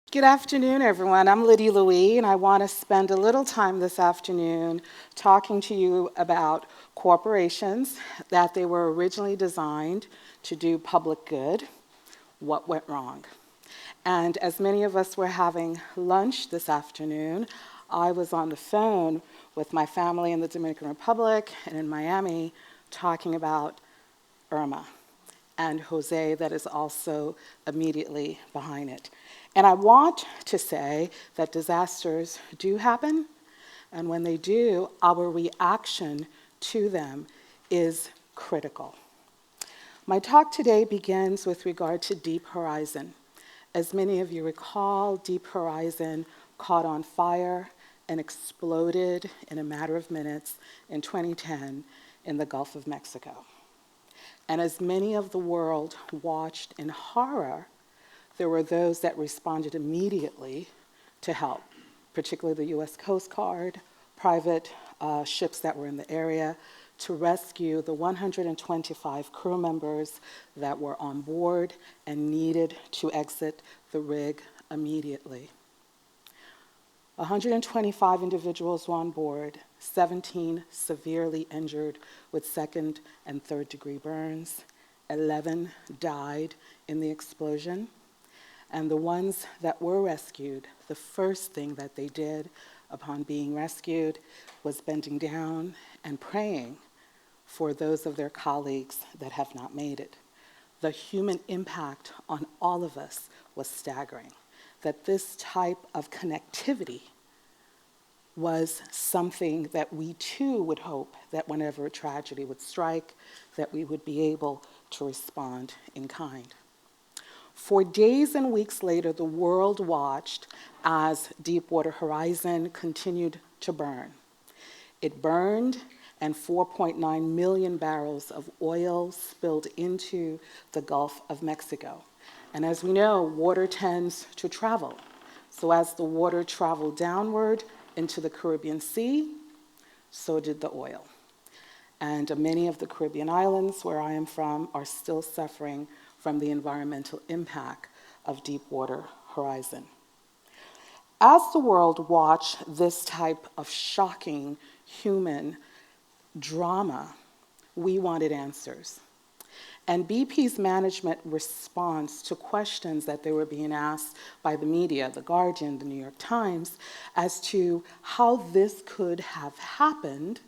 Good afternoon, everyone. I'm Lydie, and I want to spend a little time this afternoon talking to you about corporations, that they were originally designed to do public good, what went wrong. And as many of us were having lunch this afternoon, I was on the phone with my family in the Dominican Republic and in Miami talking about Irma and Jose that is also immediately behind it. And I want to say that disasters do happen, and when they do, our reaction to them is critical. My talk today begins with regard to Deep Horizon. As many of you recall, Deep Horizon caught on fire and exploded in a matter of minutes in 2010 in the Gulf of Mexico. And as many of the world watched in horror, there were those that responded immediately to help, particularly the US Coast Guard, private ships that were in the area, to rescue the 125 crew members that were on board and needed to exit the rig immediately. 125 individuals were on board, 17 severely injured with second and third degree burns, 11 died in the explosion, and the ones that were rescued, the first thing that they did upon being rescued was bending down and praying for those of their colleagues that have not made it. The human impact on all of us was staggering, that this type of connectivity was something that we too would hope that whenever a tragedy would strike, that we would be able to respond in kind. For days and weeks later, the world watched as Deepwater Horizon continued to burn. It burned, and 4.9 million barrels of oil spilled into the Gulf of Mexico. And as we know, water tends to travel. So as the water traveled downward into the Caribbean Sea, so did the oil. And many of the Caribbean islands where I am from are still suffering from the environmental impact of Deepwater Horizon. As the world watched this type of shocking human drama, we wanted answers. And BP's management response to questions that they were being asked by the media, The Guardian, The New York Times, as to how this could have happened,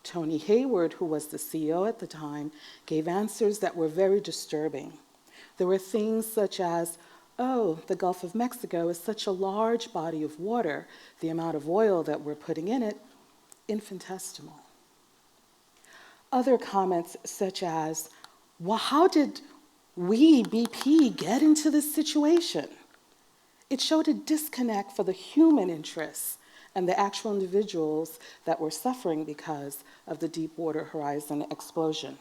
Tony Hayward, who was the CEO at the time, gave answers that were very disturbing. There were things such as, oh, the Gulf of Mexico is such a large body of water, the amount of oil that we're putting in it, infinitesimal. Other comments such as, well, how did we, BP, get into this situation? It showed a disconnect for the human interests and the actual individuals that were suffering because of the Deepwater Horizon explosion.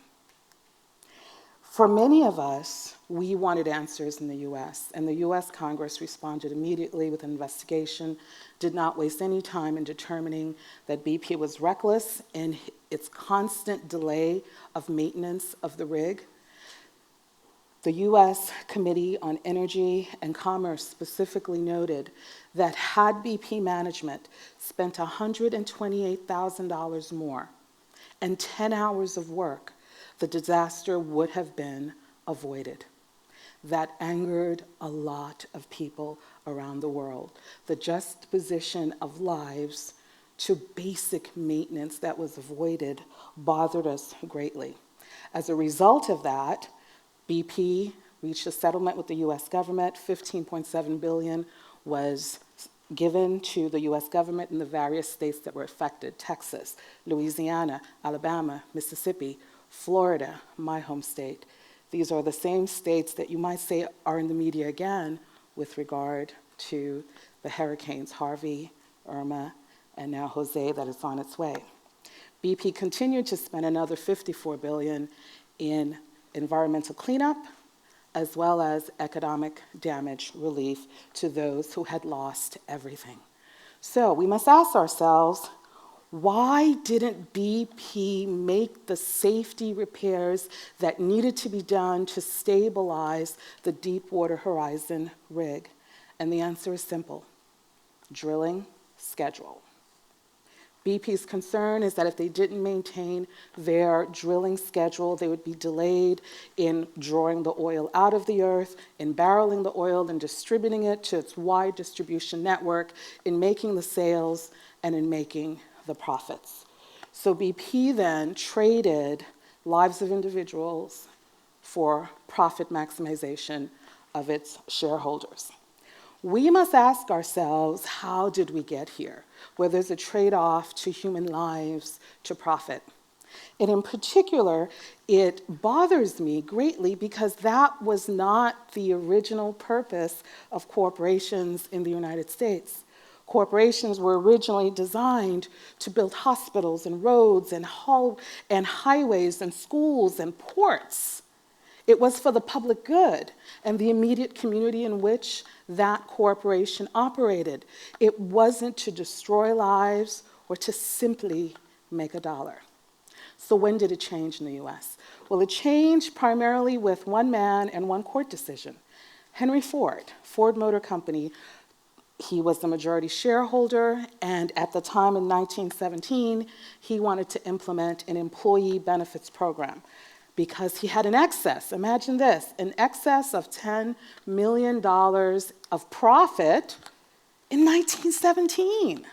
For many of us, we wanted answers in the US, and the US Congress responded immediately with an investigation, did not waste any time in determining that BP was reckless in its constant delay of maintenance of the rig. The US Committee on Energy and Commerce specifically noted that had BP management spent $128,000 more and 10 hours of work, the disaster would have been avoided. That angered a lot of people around the world. The juxtaposition of lives to basic maintenance that was avoided bothered us greatly. As a result of that, BP reached a settlement with the US government. $15.7 billion was given to the US government in the various states that were affected: Texas, Louisiana, Alabama, Mississippi, Florida, my home state. These are the same states that you might say are in the media again with regard to the hurricanes Harvey, Irma, and now Jose that is on its way. BP continued to spend another $54 billion in environmental cleanup, as well as economic damage relief to those who had lost everything. So we must ask ourselves, why didn't BP make the safety repairs that needed to be done to stabilize the Deepwater Horizon rig? And the answer is simple: drilling schedule. BP's concern is that if they didn't maintain their drilling schedule, they would be delayed in drawing the oil out of the earth, in barreling the oil and distributing it to its wide distribution network, in making the sales, and in making the profits. So BP then traded lives of individuals for profit maximization of its shareholders. We must ask ourselves, how did we get here? Where there's a trade-off to human lives, to profit. And in particular, it bothers me greatly because that was not the original purpose of corporations in the United States. Corporations were originally designed to build hospitals and roads and highways and schools and ports. It was for the public good and the immediate community in which that corporation operated. It wasn't to destroy lives or to simply make a dollar. So when did it change in the US? Well, it changed primarily with one man and one court decision. Henry Ford, Ford Motor Company, he was the majority shareholder, and at the time in 1917, he wanted to implement an employee benefits program because he had an excess. Imagine this, an excess of $10 million of profit in 1917.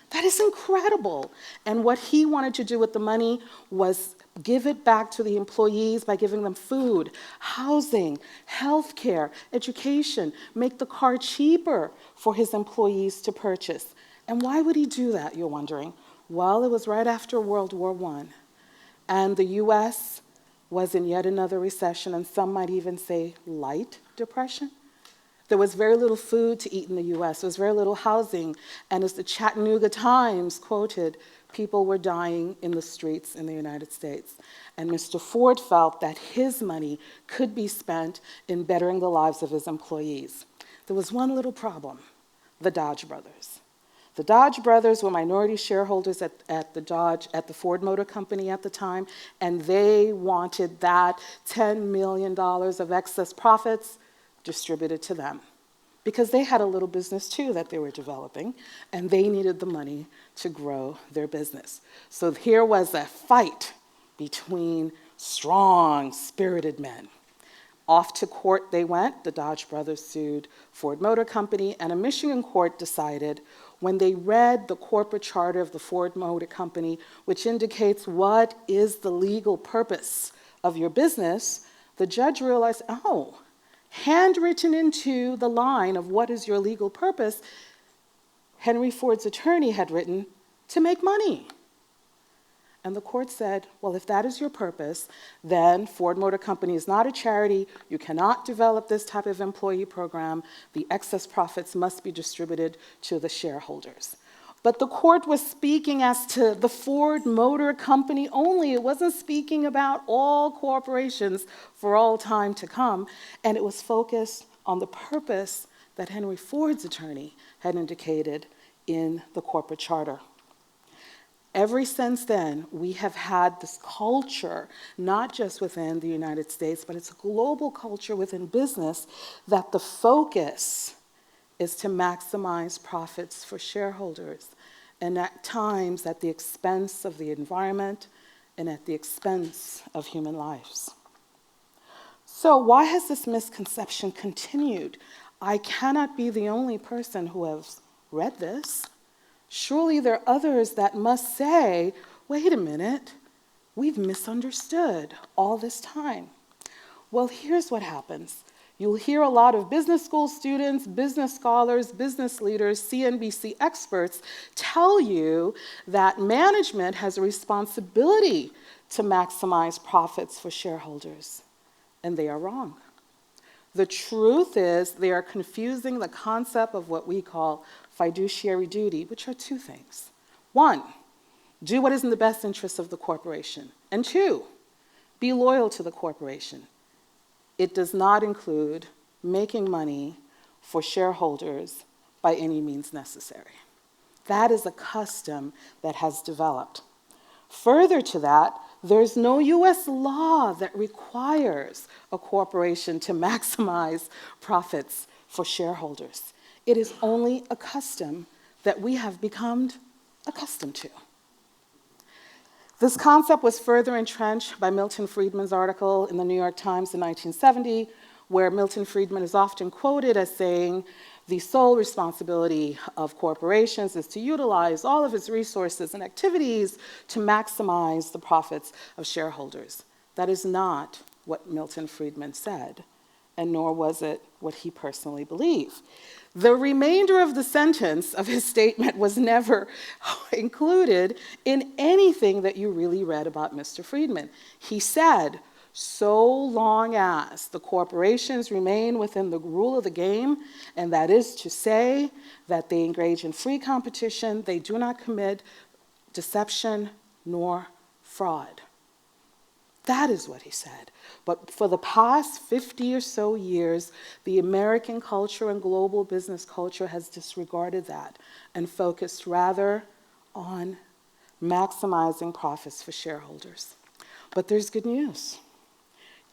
That is incredible. And what he wanted to do with the money was give it back to the employees by giving them food, housing, health care, education, make the car cheaper for his employees to purchase. And why would he do that, you're wondering? Well, it was right after World War I. And the US was in yet another recession, and some might even say light depression. There was very little food to eat in the US. There was very little housing. And as the Chattanooga Times quoted, people were dying in the streets in the United States. And Mr. Ford felt that his money could be spent in bettering the lives of his employees. There was one little problem: the Dodge brothers. The Dodge brothers were minority shareholders at the Ford Motor Company at the time, and they wanted that $10 million of excess profits distributed to them because they had a little business too that they were developing, and they needed the money to grow their business. So here was a fight between strong, spirited men. Off to court they went. The Dodge brothers sued Ford Motor Company, and a Michigan court decided, when they read the corporate charter of the Ford Motor Company, which indicates what is the legal purpose of your business, the judge realized, oh, handwritten into the line of what is your legal purpose, Henry Ford's attorney had written, to make money. And the court said, well, if that is your purpose, then Ford Motor Company is not a charity. You cannot develop this type of employee program. The excess profits must be distributed to the shareholders. But the court was speaking as to the Ford Motor Company only. It wasn't speaking about all corporations for all time to come. And it was focused on the purpose that Henry Ford's attorney had indicated in the corporate charter. Ever since then, we have had this culture, not just within the United States, but it's a global culture within business, that the focus is to maximize profits for shareholders, and at times at the expense of the environment and at the expense of human lives. So why has this misconception continued? I cannot be the only person who has read this. Surely there are others that must say, wait a minute, we've misunderstood all this time. Well, here's what happens. You'll hear a lot of business school students, business scholars, business leaders, CNBC experts tell you that management has a responsibility to maximize profits for shareholders, and they are wrong. The truth is they are confusing the concept of what we call fiduciary duty, which are two things. One, do what is in the best interest of the corporation. And two, be loyal to the corporation. It does not include making money for shareholders by any means necessary. That is a custom that has developed. Further to that, there's no US law that requires a corporation to maximize profits for shareholders. It is only a custom that we have become accustomed to. This concept was further entrenched by Milton Friedman's article in the New York Times in 1970, where Milton Friedman is often quoted as saying, the sole responsibility of corporations is to utilize all of its resources and activities to maximize the profits of shareholders. That is not what Milton Friedman said, and nor was it what he personally believed. The remainder of the sentence of his statement was never included in anything that you really read about Mr. Friedman. He said, so long as the corporations remain within the rule of the game, and that is to say that they engage in free competition, they do not commit deception nor fraud. That is what he said. But for the past 50 or so years, the American culture and global business culture has disregarded that and focused rather on maximizing profits for shareholders. But there's good news.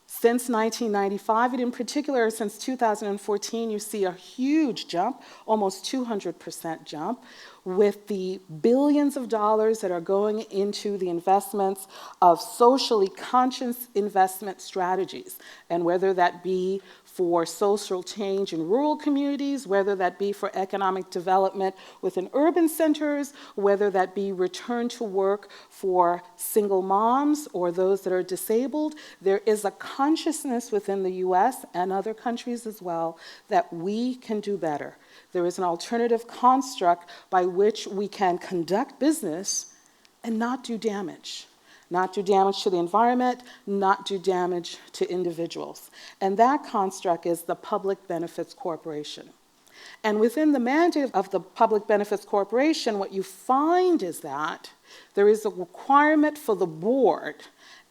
Since 1995, and in particular since 2014, you see a huge jump, almost 200% jump, with the billions of dollars that are going into the investments of socially conscious investment strategies. And whether that be for social change in rural communities, whether that be for economic development within urban centers, whether that be return to work for single moms or those that are disabled, there is a consciousness within the US and other countries as well that we can do better. There is an alternative construct by which we can conduct business and not do damage. Not do damage to the environment, not do damage to individuals. And that construct is the Public Benefits Corporation. And within the mandate of the Public Benefits Corporation, what you find is that there is a requirement for the board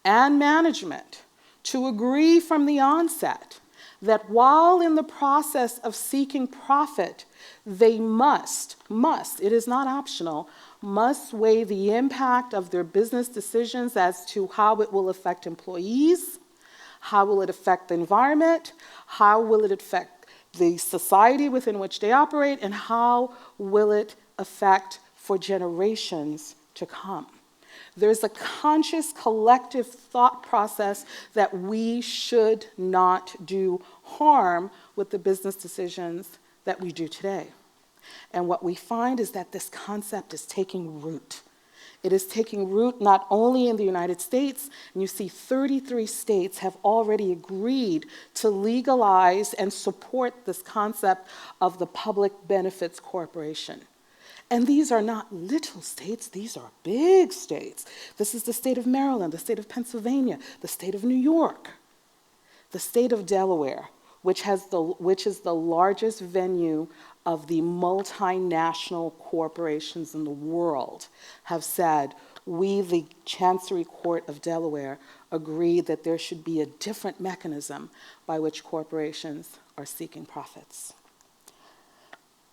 and management to agree from the onset that while in the process of seeking profit, they must, it is not optional, must weigh the impact of their business decisions as to how it will affect employees, how will it affect the environment, how will it affect the society within which they operate, and how will it affect for generations to come. There's a conscious collective thought process that we should not do harm with the business decisions that we do today. And what we find is that this concept is taking root. It is taking root not only in the United States, and you see 33 states have already agreed to legalize and support this concept of the Public Benefits Corporation. And these are not little states, these are big states. This is the state of Maryland, the state of Pennsylvania, the state of New York, the state of Delaware, which is the largest venue of the multinational corporations in the world, have said, we, the Chancery Court of Delaware, agree that there should be a different mechanism by which corporations are seeking profits.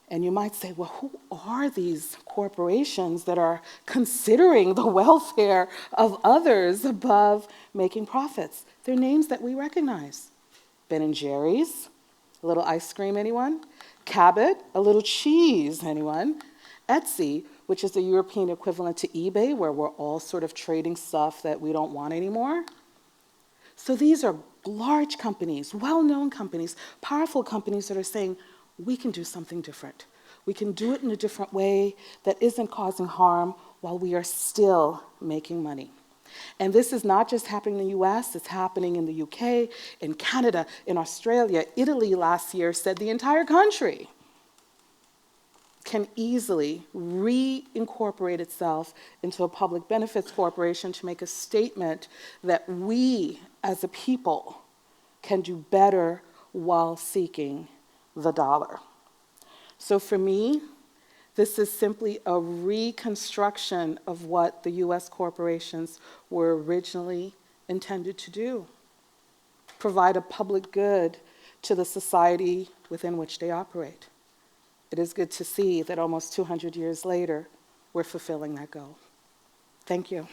And you might say, well, who are these corporations that are considering the welfare of others above making profits? They're names that we recognize. Ben & Jerry's, a little ice cream, anyone? Cabot, a little cheese, anyone? Etsy, which is the European equivalent to eBay, where we're all sort of trading stuff that we don't want anymore. So these are large companies, well-known companies, powerful companies that are saying, we can do something different. We can do it in a different way that isn't causing harm while we are still making money. And this is not just happening in the US, it's happening in the UK, in Canada, in Australia. Italy last year said the entire country can easily reincorporate itself into a public benefits corporation to make a statement that we as a people can do better while seeking the dollar. So for me, this is simply a reconstruction of what the US corporations were originally intended to do. Provide a public good to the society within which they operate. It is good to see that almost 200 years later, we're fulfilling that goal. Thank you.